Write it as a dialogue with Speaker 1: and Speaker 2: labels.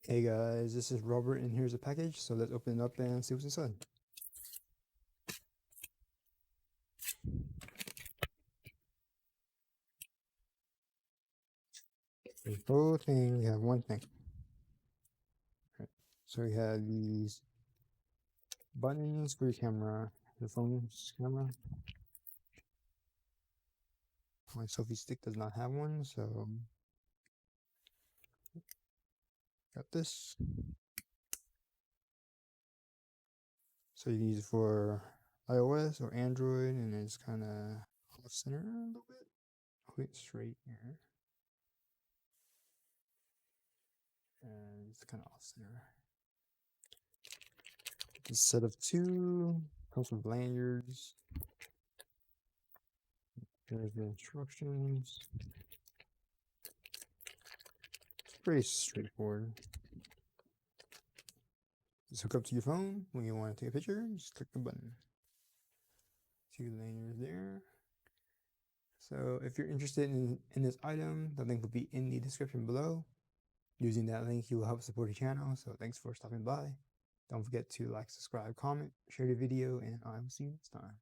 Speaker 1: Hey guys, this is Robert and here's a package, so let's open it up and see what's inside. The whole thing, we have one thing. Right. So we have these buttons for your camera, the phone's camera. My selfie stick does not have one, so got this. So you can use it for iOS or Android, and it's kind of off center a little bit. Hold it straight here. And it's kind of off center. It's a set of two, comes with lanyards. There's the instructions. It's pretty straightforward. Just hook up to your phone. When you want to take a picture, just click the button. Two lanyards there. So if you're interested in this item, the link will be in the description below. Using that link, you will help support the channel. So thanks for stopping by. Don't forget to like, subscribe, comment, share the video, and I will see you next time.